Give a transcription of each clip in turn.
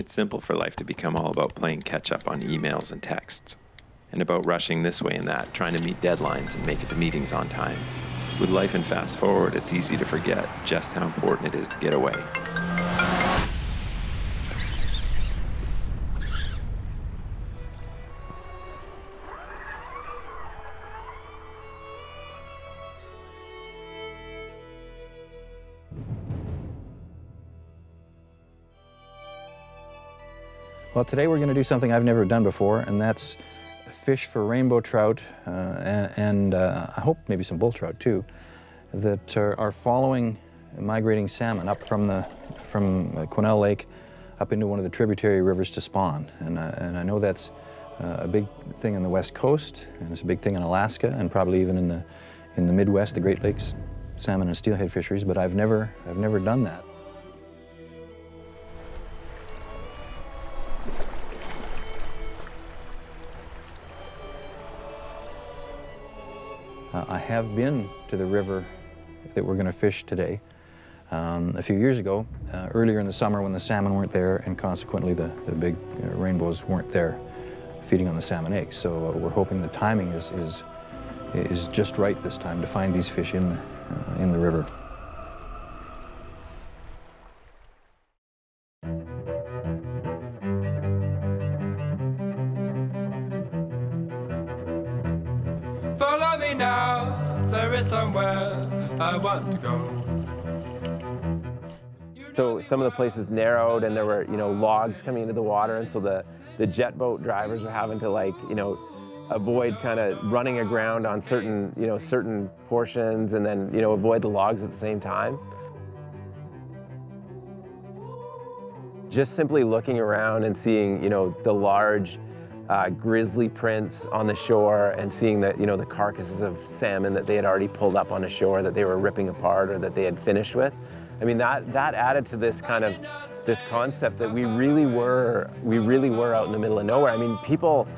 It's simple for life to become all about playing catch-up on emails and texts, and about rushing this way and that, trying to meet deadlines and make it to meetings on time. With life and fast forward, it's easy to forget just how important it is to get away. Well, today we're going to do something I've never done before, and that's fish for rainbow trout and I hope maybe some bull trout too, that are following migrating salmon up from Quesnel Lake up into one of the tributary rivers to spawn. And I know that's a big thing on the West Coast, and it's a big thing in Alaska, and probably even in the Midwest, the Great Lakes salmon and steelhead fisheries. But I've never done that. I have been to the river that we're going to fish today a few years ago, earlier in the summer when the salmon weren't there, and consequently the big rainbows weren't there feeding on the salmon eggs. So we're hoping the timing is just right this time to find these fish in the river. Follow me now, there is somewhere I want to go. So some of the places narrowed, and there were, logs coming into the water, and so the jet boat drivers were having to avoid kind of running aground on certain portions, and then, avoid the logs at the same time. Just simply looking around and seeing, the large grizzly prints on the shore, and seeing that, the carcasses of salmon that they had already pulled up on the shore that they were ripping apart or that they had finished with. I mean, that added to this concept that we really were out in the middle of nowhere. I mean, people,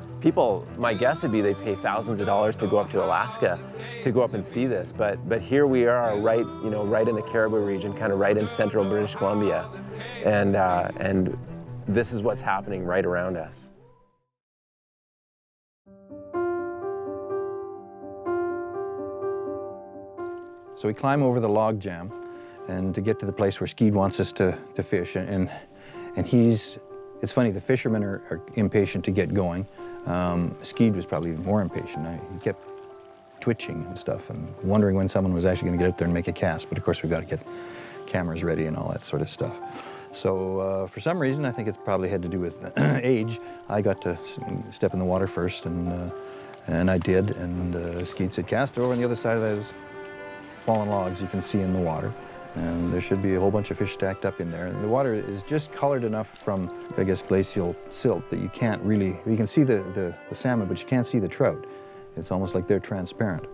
my guess would be they pay thousands of dollars to go up to Alaska to go up and see this, but here we are right in the Caribou region, kind of right in central British Columbia, and this is what's happening right around us. So we climb over the log jam and to get to the place where Skeed wants us to fish, and it's funny, the fishermen are impatient to get going. Skeed was probably even more impatient. He kept twitching and stuff and wondering when someone was actually going to get up there and make a cast, but of course we've got to get cameras ready and all that sort of stuff. So for some reason, I think it's probably had to do with age, I got to step in the water first, and I did, and Skeed said, cast over on the other side of those fallen logs you can see in the water, and there should be a whole bunch of fish stacked up in there. And the water is just colored enough from, I guess, glacial silt that you can't really, you can see the salmon, but you can't see the trout. It's almost like they're transparent.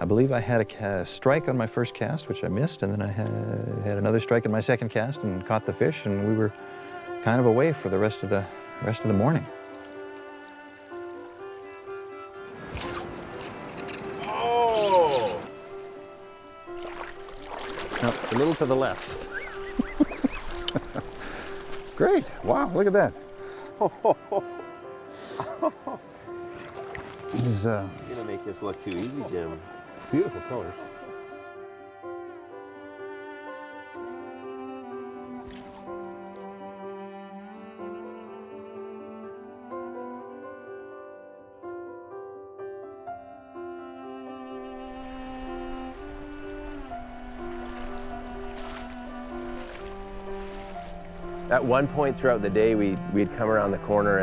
I believe I had a strike on my first cast, which I missed, and then I had another strike on my second cast and caught the fish, and we were kind of away for the rest of the morning. No, a little to the left. Great. Wow, look at that. This is, You're gonna make this look too easy, Jim. Beautiful colors. At one point throughout the day, we'd come around the corner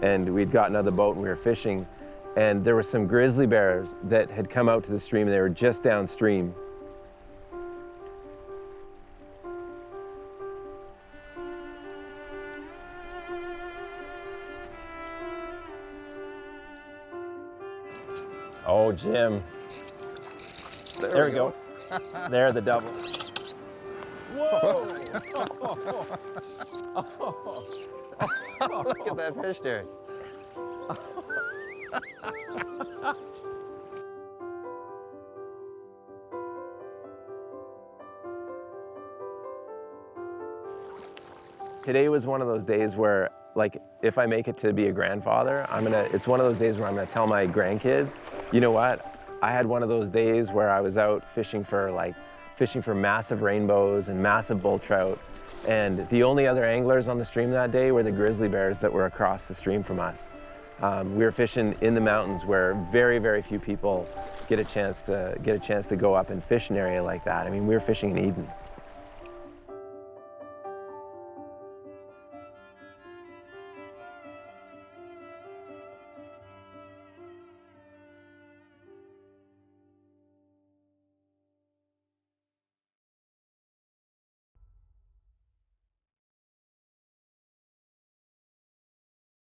and we'd gotten out of the boat and we were fishing, and there were some grizzly bears that had come out to the stream, and they were just downstream. Oh, Jim. There we go. There, the double. Whoa! Look at that fish there. Today was one of those days where, like, if I make it to be a grandfather, it's one of those days where I'm gonna tell my grandkids, you know what? I had one of those days where I was out fishing for massive rainbows and massive bull trout. And the only other anglers on the stream that day were the grizzly bears that were across the stream from us. We were fishing in the mountains where very, very few people get a chance to go up and fish an area like that. I mean, we were fishing in Eden.